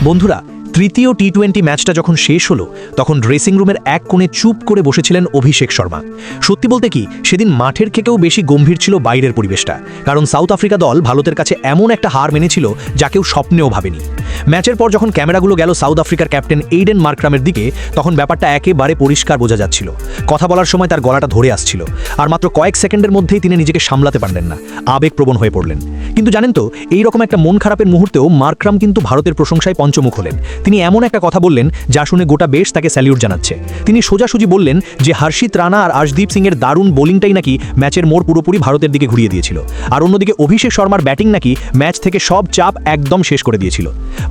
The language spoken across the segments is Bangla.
বন্ধুরা, তৃতীয় টি-20 ম্যাচটা যখন শেষ হলো তখন ড্রেসিং রুমের এক কোণে চুপ করে বসেছিলেন অভিষেক শর্মা। সত্যি বলতে কি, সেদিন মাঠের থেকেও বেশি গম্ভীর ছিল বাইরের পরিবেশটা, কারণ সাউথ আফ্রিকা দল ভারতের কাছে এমন একটা হার মেনেছিল যা কেউ স্বপ্নেও ভাবেনি। ম্যাচের পর যখন ক্যামেরাগুলো গেল সাউথ আফ্রিকার ক্যাপ্টেন এইডেন মার্ক্রামের দিকে, তখন ব্যাপারটা একেবারে পরিষ্কার বোঝা যাচ্ছিল। কথা বলার সময় তার গলাটা ধরে আসছিল, আর মাত্র কয়েক সেকেন্ডের মধ্যেই তিনি নিজেকে সামলাতে পারলেন না, আবেগপ্রবণ হয়ে পড়লেন। কিন্তু জানেন তো, এইরকম একটা মন খারাপের মুহূর্তেও মার্ক্রাম কিন্তু ভারতের প্রশংসায় পঞ্চমুখ হলেন। তিনি এমন একটা কথা বললেন যা শুনে গোটা বেশ তাকে স্যালিউট জানাচ্ছে। তিনি সোজাসুজি বললেন যে হর্ষিত রানা আর আর্শদীপ সিংয়ের দারুণ বোলিংটাই নাকি ম্যাচের মোড় পুরোপুরি ভারতের দিকে ঘুরিয়ে দিয়েছিল, আর অন্যদিকে অভিষেক শর্মার ব্যাটিং নাকি ম্যাচ থেকে সব চাপ একদম শেষ করে দিয়েছিল।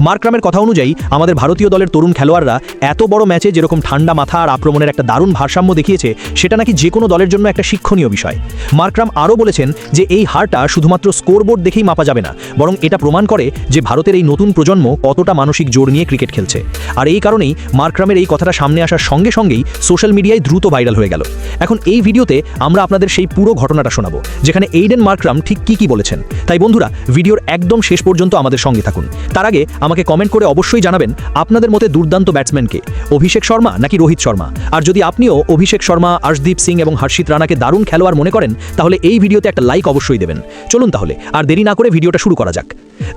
মার্ক্রামের কথা অনুযায়ী আমাদের ভারতীয় দলের তরুণ খেলোয়াড়রা এত বড় ম্যাচে যেরকম ঠান্ডা মাথা আর আক্রমণের একটা দারুণ ভারসাম্য দেখিয়েছে, সেটা নাকি যে কোনো দলের জন্য একটা শিক্ষণীয় বিষয়। মার্ক্রাম আরও বলেছেন যে এই হারটা শুধুমাত্র স্কোরবোর্ড দেখেই মাপা যাবে না, বরং এটা প্রমাণ করে যে ভারতের এই নতুন প্রজন্ম কতটা মানসিক জোর নিয়ে ক্রিকেট খেলছে। আর এই কারণেই মার্ক্রামের এই কথাটা সামনে আসার সঙ্গে সঙ্গেই সোশ্যাল মিডিয়ায় দ্রুত ভাইরাল হয়ে গেল। এখন এই ভিডিওতে আমরা আপনাদের সেই পুরো ঘটনাটা শোনাবো, যেখানে এইডেন মার্ক্রাম ঠিক কি বলেছেন। তাই বন্ধুরা, ভিডিওর একদম শেষ পর্যন্ত আমাদের সঙ্গে থাকুন। তার আগে আমাকে কমেন্ট করে অবশ্যই জানাবেন আপনাদের মতে দুর্দান্ত ব্যাটসম্যানকে, অভিষেক শর্মা নাকি রোহিত শর্মা। আর যদি আপনিও অভিষেক শর্মা, আর্শদীপ সিং এবং হর্ষিত রানাকে দারুণ খেলোয়াড় মনে করেন, তাহলে এই ভিডিওতে একটা লাইক অবশ্যই দেবেন। চলুন তাহলে আর দেরি না করে ভিডিওটা শুরু করা যাক।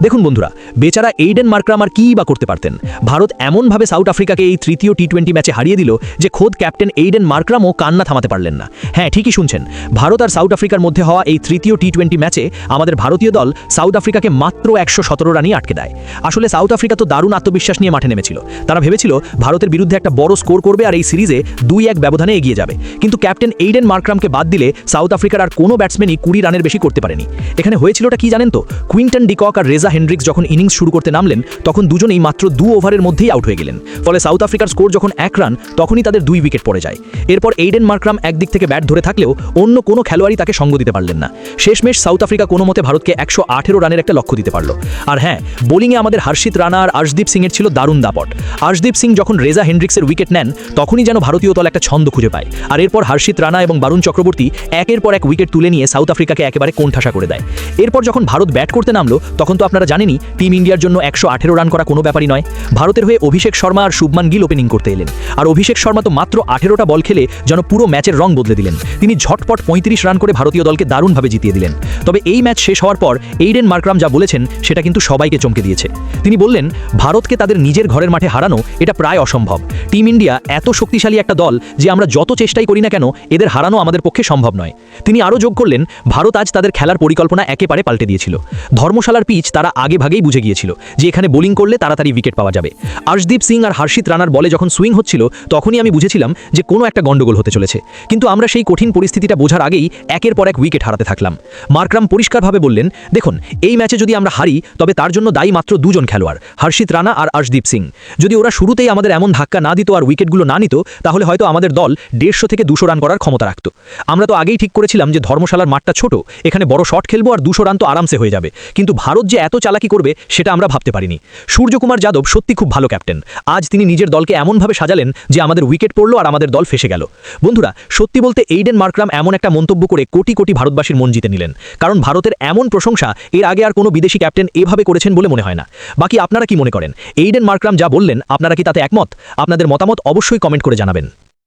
দেখুন বন্ধুরা, বেচারা এইডেন মার্ক্রাম আর কী বা করতে পারতেন। ভারত এমনভাবে সাউথ আফ্রিকাকে এই তৃতীয় টি-20 ম্যাচে হারিয়ে দিল যে খোদ ক্যাপ্টেন এইডেন মার্ক্রামও কান্না থামাতে পারলেন না। হ্যাঁ, ঠিকই শুনছেন, ভারত আর সাউথ আফ্রিকার মধ্যে হওয়া এই তৃতীয় টি-20 ম্যাচে আমাদের ভারতীয় দল সাউথ আফ্রিকাকে মাত্র 117 রানই আটকে দেয়। আসলে সাউথ আফ্রিকা তো দারুণ আত্মবিশ্বাস নিয়ে মাঠে নেমেছিল। তারা ভেবেছিল ভারতের বিরুদ্ধে একটা বড় স্কোর করবে আর এই সিরিজে 2-1 ব্যবধানে এগিয়ে যাবে। কিন্তু ক্যাপ্টেন এইডেন মার্ক্রামকে বাদ দিলে সাউথ আফ্রিকার আর কোনো ব্যাটসম্যানই 20 রানের বেশি করতে পারেনি। এখানে হয়েছিলটা কি জানেন তো, কুইন্টন ডিকক আর রেজা হেন্ড্রিক্স যখন ইনিংস শুরু করতে নামলেন, তখন দুজনেই মাত্র 2 ওভারের মধ্যেই আউট হয়ে গেলেন। ফলে সাউথ আফ্রিকার স্কোর যখন 1 রান, তখনই তাদের 2 উইকেট পড়ে যায়। এরপর এইডেন মার্ক্রাম একদিক থেকে ব্যাট ধরে থাকলেও অন্য কোনো খেলোয়াড়ই তাকে সঙ্গ দিতে পারলেন না। শেষমেশ সাউথ আফ্রিকা কোনো মতে ভারতকে 118 রানের একটা লক্ষ্য দিতে পারল। আর হ্যাঁ, বোলিংয়ে আমাদের হর্ষিত রানা আর আর্শদীপ সিংয়ের ছিল দারুণ দাপট। আর্শদীপ সিং যখন রেজা হেন্ড্রিক্সের উইকেট নেন, তখনই যেন ভারতীয় দল একটা ছন্দ খুঁজে পায়। আর এরপর হর্ষিত রানা এবং বারুণ চক্রবর্তী একের পর এক উইকেট তুলে নিয়ে সাউথ আফ্রিকাকে একেবারে কোণঠাসা করে দেয়। এরপর যখন ভারত ব্যাট করতে নামলো, তখন তো আপনারা জানেনই টিম ইন্ডিয়ার জন্য 118 রান করা কোনো ব্যাপারই নয়। ভারতের হয়ে অভিষেক শর্মা আর শুভমান গিল ওপেনিং করতে এলেন। আর অভিষেক শর্মা তো মাত্র 18টা বল খেলে যেন পুরো ম্যাচের রং বদলে দিলেন। তিনি ঝটপট 35 রান করে ভারতীয় দলকে দারুণভাবে জিতিয়ে দিলেন। তবে এই ম্যাচ শেষ হওয়ার পর এইডেন মার্ক্রাম যা বলেছেন, সেটা কিন্তু সবাইকে চমকে দিয়েছে। তিনি বললেন, ভারতকে তাদের নিজের ঘরের মাঠে হারানো এটা প্রায় অসম্ভব। টিম ইন্ডিয়া এত শক্তিশালী একটা দল যে আমরা যত চেষ্টাই করি না কেন, এদের হারানো আমাদের পক্ষে সম্ভব নয়। তিনি আরও যোগ করলেন, ভারত আজ তাদের খেলার পরিকল্পনা একেবারে পাল্টে দিয়েছিল। ধর্মশালার পিচ তারা আগে ভাগেই বুঝে গিয়েছিল যে এখানে বোলিং করলে তাড়াতাড়ি উইকেট পাওয়া যাবে। আর্শদীপ সিং আর হর্ষিত রানার বলে যখন সুইং হচ্ছিল, তখনই আমি বুঝেছিলাম যে কোনো একটা গন্ডগোল হতে চলেছে। কিন্তু আমরা সেই কঠিন পরিস্থিতিটা বোঝার আগেই একের পর এক উইকেট হারাতে থাকলাম। মার্ক্রাম পরিষ্কারভাবে বললেন, দেখুন, এই ম্যাচে যদি আমরা হারি, তবে তার জন্য দায়ী মাত্র 2 জন খেলোয়াড়, হর্ষিত রানা আর আর্শদীপ সিং। যদি ওরা শুরুতেই আমাদের এমন ধাক্কা না দিত আর উইকেটগুলো না নিত, তাহলে হয়তো আমাদের দল 150 থেকে 200 রান করার ক্ষমতা রাখত। আমরা তো আগেই ঠিক করেছিলাম যে ধর্মশালার মাঠটা ছোট, এখানে বড় শট খেলবো আর 200 রান তো আরামসে হয়ে যাবে। কিন্তু ভারত যে এত চালাকি করবে, সেটা আমরা ভাবতে পারিনি। সূর্যকুমার যাদব সত্যি খুব ভালো ক্যাপ্টেন। আজ তিনি নিজের দলকে এমনভাবে সাজালেন যে আমাদের উইকেট পড়লো আর আমাদের দল ফেসে গেল। বন্ধুরা, সত্যি বলতে এইডেন মার্ক্রাম এমন একটা মন্তব্য করে কোটি কোটি ভারতবাসীর মন জিতে নিলেন। কারণ ভারতের এমন প্রশংসা এর আগে আর কোনো বিদেশি ক্যাপ্টেন এভাবে করেছেন বলে মনে হয় না। বাকি আপনারা কি মনে করেন? এইডেন মার্ক্রাম যা বললেন, আপনারা কি তাতে একমত? আপনাদের মতামত অবশ্যই কমেন্ট করে জানাবেন।